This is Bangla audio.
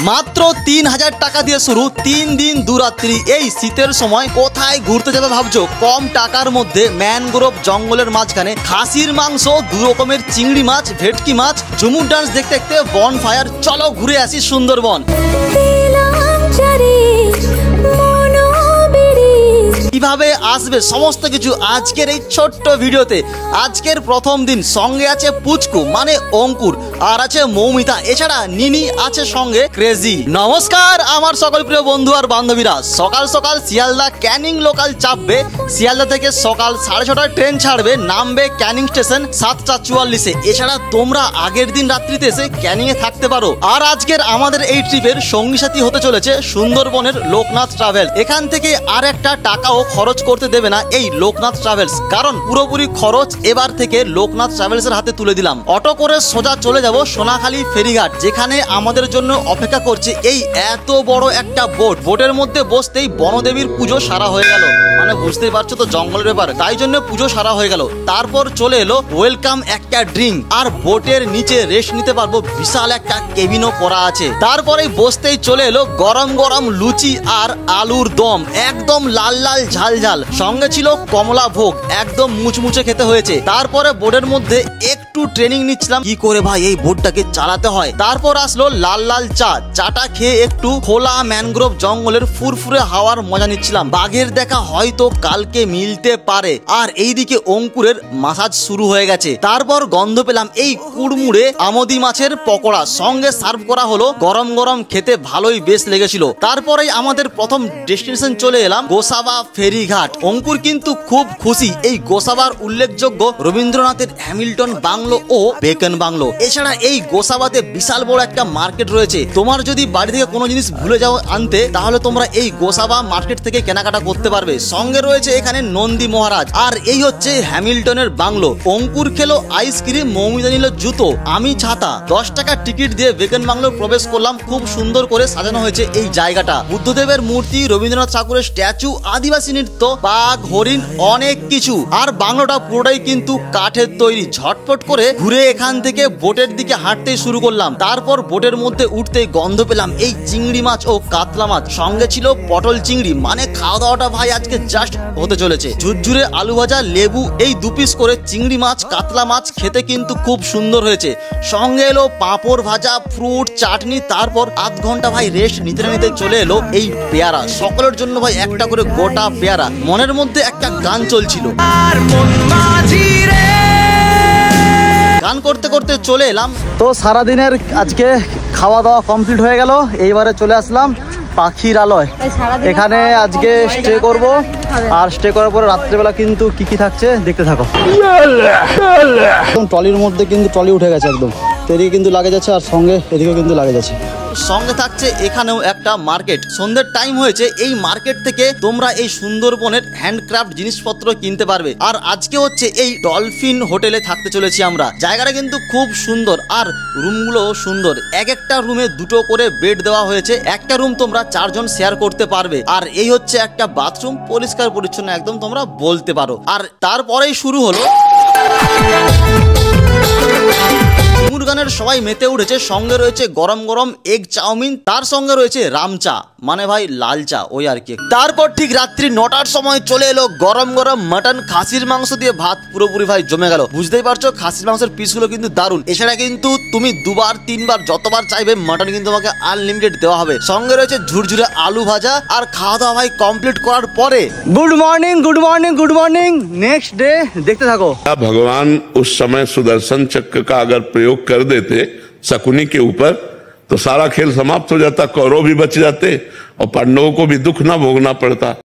মাত্র 3000 টাকা দিয়ে শুরু 3 দিন 2 রাত্রি। এই শীতের সময় কোথায় ঘুরতে যাবে ভাবছো? কম টাকার মধ্যে ম্যানগ্রোভ জঙ্গলের মাঝখানে খাসির মাংস, 2 রকমের চিংড়ি মাছ, ভেটকি মাছ, ঝুমুর ডান্স দেখতে দেখতে বন ফায়ার। চলো ঘুরে আসি সুন্দরবন। কিভাবে আসবে সমস্ত কিছু আজকের এই ছোট্ট ভিডিওতে। আজকের প্রথম দিন, সঙ্গে আছে পুচকু মানে অঙ্কুর, আর আছে মৌমিতা, এছাড়া নিনি আছে সঙ্গে ক্রেজি। নমস্কার আমার সকল প্রিয় বন্ধু আর বান্ধবীরা। সকাল সকাল শিয়ালদা ক্যানিং লোকাল চাপবে। শিয়ালদা থেকে সকাল 6:30টায় ট্রেন ছাড়বে, নামবে ক্যানিং স্টেশন 7:44-এ। এছাড়া তোমরা আগের দিন রাত্রিতে এসে ক্যানিং এ থাকতে পারো। আর আজকের আমাদের এই ট্রিপের সঙ্গী সাথী হতে চলেছে সুন্দরবনের লোকনাথ ট্রাভেল। এখান থেকে আর একটা টাকাও খরচ করতে দেবে না এই লোকনাথ ট্রাভেলস, কারণ পুরোপুরি খরচ এবার থেকে লোকনাথ ট্রাভেলস এর হাতে তুলে দিলাম। অটো করে সোজা চলে যাব সোনাখালী ফেরিঘাট, যেখানে আমাদের জন্য অপেক্ষা করছে এই এত বড় একটা বোট। বোটের মধ্যে বসতেই বনদেবীর পুজো সারা হয়ে গেল। মানে বুঝতেই পারছো তো জঙ্গলের ব্যাপার, তাই জন্য পুজো সারা হয়ে গেল। তারপর চলে এলো ওয়েলকাম একটা ড্রিঙ্ক, আর বোটের নিচে রেস্ট নিতে পারবো, বিশাল একটা কেবিনও করা আছে। তারপরে বসতেই চলে এলো গরম গরম লুচি আর আলুর দম, একদম লাল লাল ঝাল ঝাল। সঙ্গে ছিল কমলা ভোগ, একদম মুচমুচে খেতে হয়েছে। তারপরে বোটের মধ্যে একটু ট্রেনিং নিচ্ছিলাম কি করে ভাই এই বোটটাকে চালাতে হয়। তারপর আসলো লাল লাল চা। চাটা খেয়ে একটু খোলা ম্যানগ্রোভ জঙ্গলের ফুরফুরে হাওয়ার মজা নিচ্ছিলাম। বাঘের দেখা হয়তো কালকে মিলতে পারে। আর এইদিকে অঙ্কুরের মাসাজ শুরু হয়ে গেছে। তারপর গন্ধ পেলাম এই কুড়মুড়ে আমোদি মাছের পকোড়া, সঙ্গে সার্ভ করা হলো গরম গরম, খেতে ভালোই বেশ লেগেছিল। তারপরেই আমাদের প্রথম ডেস্টিনেশন চলে এলাম গোসাবা ফেরিঘাট। অঙ্কুর কিন্তু খুব খুশি। এই গোসাবার উল্লেখযোগ্য রবীন্দ্রনাথের হ্যামিল্টন বাংলো ও বেকন বাংলো। এছাড়া এই গোসাবাতে বিশাল বড় একটা মার্কেট রয়েছে। তোমার যদি বাড়ি থেকে কোনো জিনিস ভুলে যাও আনতে, তাহলে তোমরা এই গোসাবা মার্কেট থেকে কেনাকাটা করতে পারবে। সঙ্গে রয়েছে এখানে নন্দী মহারাজ। আর এই হচ্ছে হ্যামিল্টনের বাংলো। অঙ্কুর খেলো আইসক্রিম, মৌমিতা নিল জুতো, আমি ছাতা। 10 টাকা টিকিট দিয়ে বেকন বাংলোর প্রবেশ করলাম। খুব সুন্দর করে সাজানো হয়েছে এই জায়গাটা। বুদ্ধদেবের মূর্তি, রবীন্দ্রনাথ ঠাকুরের স্ট্যাচু, আদিবাসী নৃত্য, বাঘ, হরিণ, অনেক কিছু। আর বাংলোটা পুরোটাই কিন্তু কাঠের তৈরি। ঝটপট করে ঘুরে এখান থেকে বোটের দিকে হাঁটতে শুরু করলাম। তারপর বোটের মধ্যে উঠতেই গন্ধ পেলাম এই চিংড়ি মাছ ও কাতলা মাছ। সঙ্গে ছিল পটল চিংড়ি। মানে খাওয়া দাওয়াটা ভাই আজকে জাস্ট হতে চলেছে। ঝুরঝুরে আলু ভাজা, লেবু, এই 2 পিস করে চিংড়ি মাছ, কাতলা মাছ খেতে কিন্তু খুব সুন্দর হয়েছে। সঙ্গে এলো পাঁপড় ভাজা, ফ্রুট, চাটনি। তারপর আধ ঘন্টা ভাই রেস্ট নিতে নিতে চলে এলো এই পেয়ারা। সকলের জন্য ভাই একটা করে গোটা পেয়ারা। মনের মধ্যে একটা গান চলছিল, গান করতে করতে চলে এলাম। তো সারাদিনের আজকে খাওয়া দাওয়া কমপ্লিট হয়ে গেল। এইবারে চলে আসলাম পাখির আলয়। এখানে আজকে স্টে করব। আর স্টে করার পরে রাত্রেবেলা কিন্তু কি কি থাকছে দেখতে থাকো। ট্রলির মধ্যে কিন্তু ট্রলি উঠে গেছে একদম। এদিকে কিন্তু লাগে যাচ্ছে, আর সঙ্গে এদিকে কিন্তু লাগে যাচ্ছে। সঙ্গে থাকছে এখানেও একটা মার্কেট। সন্ধ্যের টাইম হয়েছে। এই মার্কেট থেকে তোমরা এই সুন্দরবনের হ্যান্ডক্রাফট জিনিসপত্র কিনতে পারবে। আর আজকে হচ্ছে এই ডলফিন হোটেলে থাকতে চলেছি আমরা। জায়গাটা কিন্তু খুব সুন্দর, আর রুমগুলো সুন্দর। এক একটা রুমে 2টো করে বেড দেওয়া হয়েছে। একটা রুম তোমরা 4 জন শেয়ার করতে পারবে। আর এই হচ্ছে একটা বাথরুম, পরিষ্কার পরিচ্ছন্ন একদম তোমরা বলতে পারো। আর তারপরেই শুরু হলো গানের। সবাই মেতে উঠেছে। সঙ্গে রয়েছে গরম গরম এগ চাউমিন, তার সঙ্গে রয়েছে রাম চা, মানে ভাই লাল চা ওই আর কি। তারপর ঠিক রাত্রি 9টার সময় চলে এলো গরম গরম মাটন, খাসির মাংস দিয়ে ভাত। পুরোপুরি ভাই জমে গেল। বুঝতেই পারছো খাসির মাংসের পিসগুলো কিন্তু দারুণ। এছাড়া কিন্তু তুমি 2বার 3বার যতবার চাইবে মাটন কিন্তু তোমাকে আনলিমিটেড দেওয়া হবে। সঙ্গে রয়েছে ঝুরঝুরে আলু ভাজা। আর খাওয়া দাওয়া ভাই কমপ্লিট করার পরে good morning good morning good morning. Next day দেখতে থাকো। भगवान उस समय सुदर्शन चक्र का अगर प्रयोग कर देते शकुनी के ऊपर, तो सारा खेल समाप्त हो जाता, कौरव भी बच जाते और पांडवों को भी दुख ना भोगना पड़ता।